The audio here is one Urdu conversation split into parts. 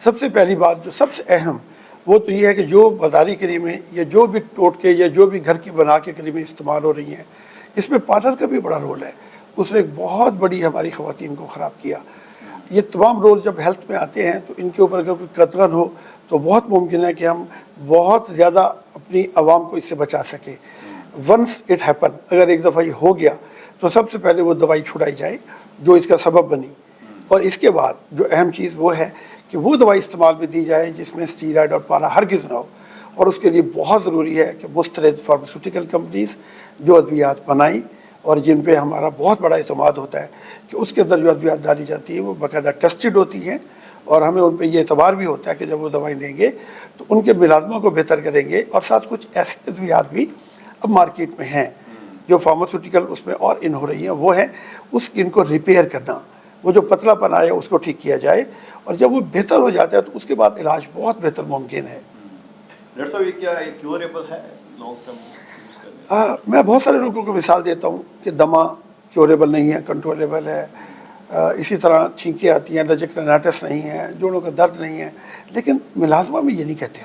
سب سے پہلی بات جو سب سے اہم وہ تو یہ ہے کہ جو بازاری کریمیں یا جو بھی ٹوٹکے یا جو بھی گھر کی بنا کے کریمیں استعمال ہو رہی ہیں، اس میں پارلر کا بھی بڑا رول ہے. اس نے ایک بہت بڑی ہماری خواتین کو خراب کیا. یہ تمام رول جب ہیلتھ میں آتے ہیں تو ان کے اوپر اگر کوئی قطغن ہو تو بہت ممکن ہے کہ ہم بہت زیادہ اپنی عوام کو اس سے بچا سکیں. ونس اٹ ہیپن، اگر ایک دفعہ یہ ہو گیا تو سب سے پہلے وہ دوائی چھڑائی جائے جو اس کا سبب بنی، اور اس کے بعد جو اہم چیز وہ ہے کہ وہ دوائی استعمال میں دی جائے جس میں اسٹیرائڈ اور پارا ہرگز نہ ہو. اور اس کے لیے بہت ضروری ہے کہ مستند فارماسیوٹیکل کمپنیز جو ادویات بنائیں اور جن پہ ہمارا بہت بڑا اعتماد ہوتا ہے کہ اس کے اندر جو ادویات ڈالی جاتی ہیں وہ باقاعدہ ٹیسٹڈ ہوتی ہیں، اور ہمیں ان پہ یہ اعتبار بھی ہوتا ہے کہ جب وہ دوائیں دیں گے تو ان کے ملازمہ کو بہتر کریں گے. اور ساتھ کچھ ایسی ادویات بھی اب مارکیٹ میں ہیں جو فارماسیوٹیکل اس میں اور ان ہو رہی ہیں، وہ ہیں اس اسکن کو ریپیئر کرنا. وہ جو پتلا پن آیا اس کو ٹھیک کیا جائے، اور جب وہ بہتر ہو جاتا ہے تو اس کے بعد علاج بہت بہتر ممکن ہے. ڈاکٹر صاحب، یہ کیا کیوریبل ہے لانگ ٹرم؟ میں بہت سارے لوگوں کو مثال دیتا ہوں کہ دمہ کیوریبل نہیں ہے، کنٹرولیبل ہے. اسی طرح چھینکیں آتی ہیں، الرجک رینائٹس نہیں ہے، جوڑوں کا درد نہیں ہے. لیکن ملازمہ میں یہ نہیں کہتے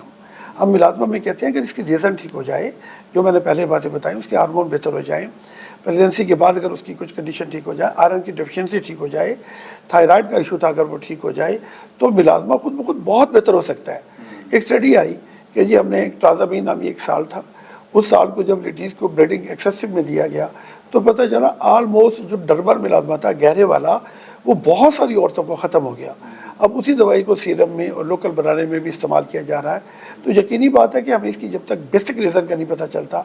ہم ملازمہ میں کہتے ہیں اگر اس کی ریزن ٹھیک ہو جائے، جو میں نے پہلے باتیں بتائیں، اس کے ہارمون بہتر ہو جائیں، پریگنینسی کے بعد اگر اس کی کچھ کنڈیشن ٹھیک ہو جائے، آئرن کی ڈیفیشنسی ٹھیک ہو جائے، تھائرائڈ کا ایشو تھا اگر وہ ٹھیک ہو جائے، تو ملازمہ خود بخود بہت بہتر ہو سکتا ہے. ایک اسٹڈی آئی کہ جی ہم نے ایک ٹرازامین نامی ایک سال تھا، اس سال کو جب لیڈیز کو بلیڈنگ ایکسیسو میں دیا گیا تو پتہ چلا آلموسٹ جو ڈرمل ملازمہ تھا گہرے والا وہ بہت ساری عورتوں کو ختم ہو گیا. اب اسی دوائی کو سیرم میں اور لوکل بنانے میں بھی استعمال کیا جا رہا ہے. تو یقینی بات ہے کہ ہمیں اس کی جب تک بیسک ریزن کا نہیں پتہ چلتا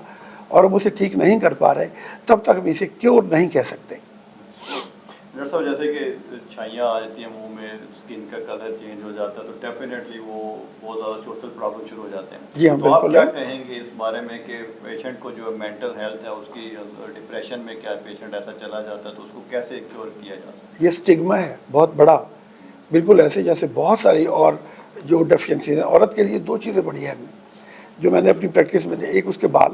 اور ہم اسے ٹھیک نہیں کر پا رہے تب تک ہم اسے کیور نہیں کہہ سکتے. ڈاکٹر صاحب، جیسے کہ چھائیاں آ جاتی ہیں منہ میں، اسکن کا کلر چینج ہو جاتا ہے تو ڈیفینیٹلی وہ بہت زیادہ سوشل پرابلم شروع ہو جاتے ہیں. جی ہاں، تو آپ بالکل کیا کہیں گے اس بارے میں کہ پیشنٹ کو جو مینٹل ہیلتھ ہے اس کی ڈپریشن میں کیا پیشنٹ ایسا چلا جاتا ہے تو اس کو کیسے کیور کیا جا سکتا ہے؟ یہ اسٹگما ہے بہت بڑا، بالکل ایسے جیسے بہت ساری اور جو ڈیفیشنسیز ہیں. عورت کے لیے 2 چیزیں بڑی ہیں جو میں نے اپنی پریکٹس میں دی. ایک اس کے بال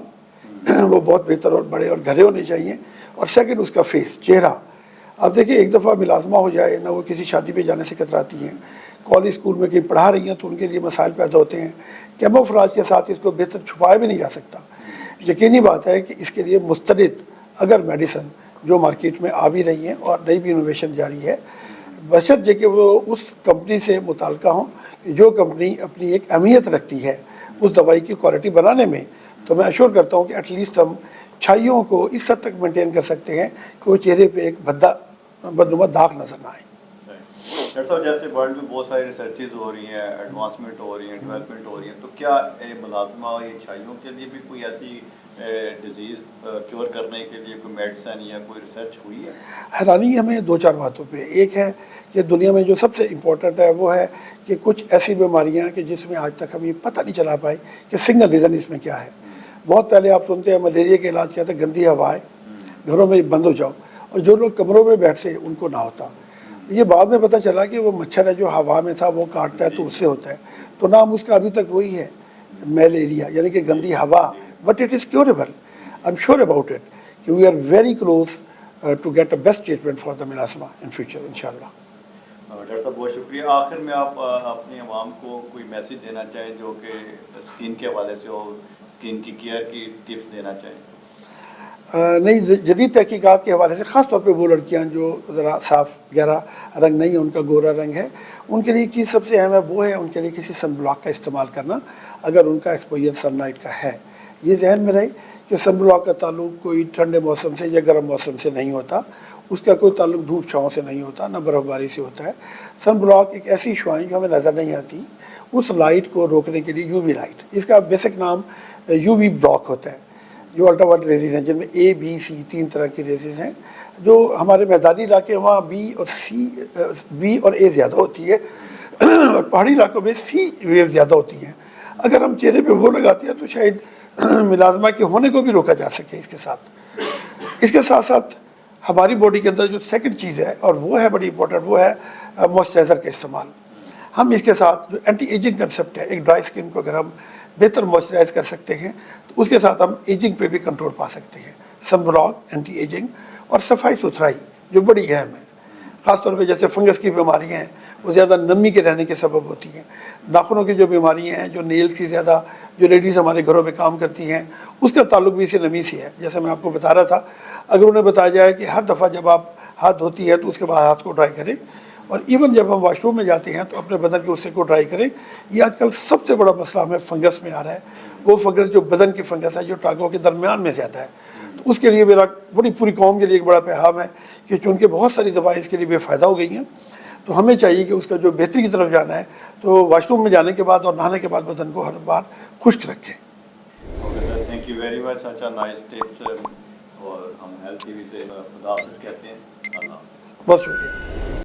وہ بہت بہتر اور بڑے اور گھرے ہونے چاہیے، اور سیکنڈ اس کا فیس، چہرہ. اب دیکھیں ایک دفعہ ملازمہ ہو جائے نہ، وہ کسی شادی پہ جانے سے کتراتی ہیں، کالج اسکول میں کہیں پڑھا رہی ہیں تو ان کے لیے مسائل پیدا ہوتے ہیں. کیموفلاج کے ساتھ اس کو بہتر چھپایا بھی نہیں جا سکتا. یقینی بات ہے کہ اس کے لیے مستند اگر میڈیسن جو مارکیٹ میں آ بھی رہی ہیں اور نئی بھی انوویشن جاری ہے، بشرط یہ کہ وہ اس کمپنی سے متعلقہ ہوں کہ جو کمپنی اپنی ایک اہمیت رکھتی ہے اس دوائی کی کوالٹی بنانے میں. تو میں ایشور کرتا ہوں کہ ایٹ لیسٹ ہم چھائیوں کو اس حد تک مینٹین کر سکتے ہیں کہ وہ چہرے پہ ایک بدنما داغ نظر نہ آئے. ڈاکٹر صاحب، جیسے ورلڈ میں بہت ساری ریسرچز ہو رہی ہیں، ایڈوانسمنٹ ہو رہی ہیں، ڈیولپمنٹ ہو رہی ہیں، تو کیا ملازمہ یہ چھائیوں کے لیے بھی کوئی ایسی ڈیزیز کیور کرنے کے لیے کوئی میڈیسن یا کوئی ریسرچ ہوئی ہے؟ حیرانی ہمیں 2-4 باتوں پہ. ایک ہے کہ دنیا میں جو سب سے امپورٹنٹ ہے وہ ہے کہ کچھ ایسی بیماریاں کہ جس میں آج تک ہم یہ پتہ نہیں چلا پائے کہ سنگل ریزن اس میں کیا ہے. بہت پہلے آپ سنتے ہیں ملیریا کے علاج کیا تھا، گندی ہوا ہے، گھروں میں بند ہو جاؤ، اور جو لوگ کمروں میں بیٹھتے ان کو نہ ہوتا. یہ بعد میں پتہ چلا کہ وہ مچھر ہے جو ہوا میں تھا وہ کاٹتا ہے تو اس سے ہوتا ہے. تو نام اس کا ابھی تک وہی ہے، میلیریا، یعنی کہ گندی ہوا. But it is curable. I'm sure about it کہ we are very close to get a best treatment for the melasma in future انشاءاللہ. ڈاکٹر صاحب بہت شکریہ. آخر میں آپ اپنی عوام کو کوئی میسیج دینا چاہیں جو کہ اسکن کے حوالے سے ہو، اسکن کی کیئر کی ٹپس دینا چاہیں؟ نئی جدید تحقیقات کے حوالے سے خاص طور پہ وہ لڑکیاں جو ذرا صاف گہرا رنگ نہیں ہے، ان کا گورا رنگ ہے، ان کے لیے ایک چیز سب سے اہم ہے وہ ہے ان کے لیے کسی سن بلاک کا استعمال کرنا اگر ان کا ایکسپوجر سن لائٹ کا ہے. یہ ذہن میں رہے کہ سن بلاک کا تعلق کوئی ٹھنڈے موسم سے یا گرم موسم سے نہیں ہوتا، اس کا کوئی تعلق دھوپ چھاؤں سے نہیں ہوتا، نہ برف باری سے ہوتا ہے. سن بلاک ایک ایسی شعاعیں جو ہمیں نظر نہیں آتی، اس لائٹ کو روکنے کے لیے یو وی لائٹ، اس کا بیسک نام یو وی بلاک ہوتا ہے، جو الٹرا وائلٹ ریزز ہیں جن میں اے بی سی 3 طرح کی ریزز ہیں. جو ہمارے میدانی علاقے وہاں بی اور اے زیادہ ہوتی ہے، اور پہاڑی علاقوں میں سی ویو زیادہ ہوتی ہیں. اگر ہم چہرے پہ وہ لگاتے ہیں تو شاید ملازمہ کے ہونے کو بھی روکا جا سکے. اس کے ساتھ ساتھ ہماری باڈی کے اندر جو سیکنڈ چیز ہے اور وہ ہے بڑی امپورٹنٹ، وہ ہے موئسچرائزر کا استعمال. ہم اس کے ساتھ جو اینٹی ایجنگ کنسیپٹ ہے، ایک ڈرائی اسکن کو اگر ہم بہتر موئسچرائز کر سکتے ہیں تو اس کے ساتھ ہم ایجنگ پہ بھی کنٹرول پا سکتے ہیں. سن بلاک، اینٹی ایجنگ اور صفائی ستھرائی جو بڑی اہم ہے. خاص طور پہ جیسے فنگس کی بیماریاں ہیں وہ زیادہ نمی کے رہنے کے سبب ہوتی ہیں. ناخنوں کی جو بیماریاں ہیں, جو نیلز کی زیادہ جو لیڈیز ہمارے گھروں میں کام کرتی ہیں, اس کا تعلق بھی اسی نمی سے ہے. جیسے میں آپ کو بتا رہا تھا, اگر انہیں بتایا جائے کہ ہر دفعہ جب آپ ہاتھ دھوتی ہیں تو اس کے بعد ہاتھ کو ڈرائی کریں, اور ایون جب ہم واش روم میں جاتے ہیں تو اپنے بدن کے حصے کو ڈرائی کریں. یہ آج کل سب سے بڑا مسئلہ ہمیں فنگس میں آ رہا ہے. وہ فنگس جو بدن کی فنگس ہے, جو ٹانگوں کے درمیان میں زیادہ ہے. تو اس کے لیے میرا بڑی پوری قوم کے لیے ایک بڑا پیغام ہے کہ چونکہ بہت ساری دوائیں اس کے لیے بے فائدہ ہو گئی ہیں, تو ہمیں چاہیے کہ اس کا جو بہتری کی طرف جانا ہے تو واش روم میں جانے کے بعد اور نہانے کے بعد بدن کو ہر بار خشک رکھیں. Okay sir, thank you very much, such a nice tips. اور ہم ہیلتھ ٹی وی سے خدا حافظ کہتے ہیں. اللہ حافظ. بہت شکریہ.